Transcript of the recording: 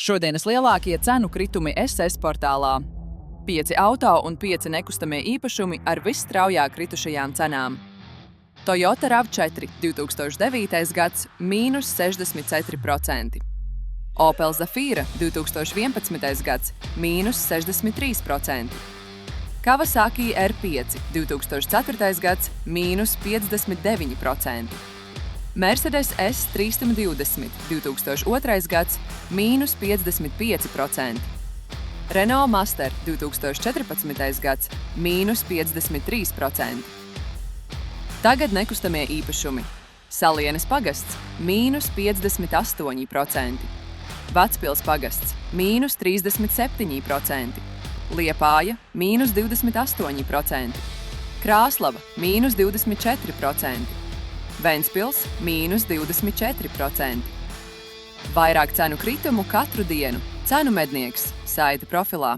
Šodienas lielākie cenu kritumi SS portālā. 5 auto un 5 nekustamie īpašumi ar visstraujāk kritušajām cenām. Toyota RAV4 2009. gads – mīnus 64%. Opel Zafira 2011. gads – mīnus 63%. Kawasaki R5 2004. gads – mīnus 59%. Mercedes S320 2002. gads – mīnus 55%. Renault Master 2014. gads – mīnus 53%. Tagad nekustamie īpašumi. Salienes pagasts – mīnus 58%. Vecpils pagasts – mīnus 37%. Liepāja – mīnus 28%. Krāslava – mīnus 24%. Ventspils – mīnus 24%. Vairāk cenu kritumu katru dienu. Cenu mednieks saita profilā.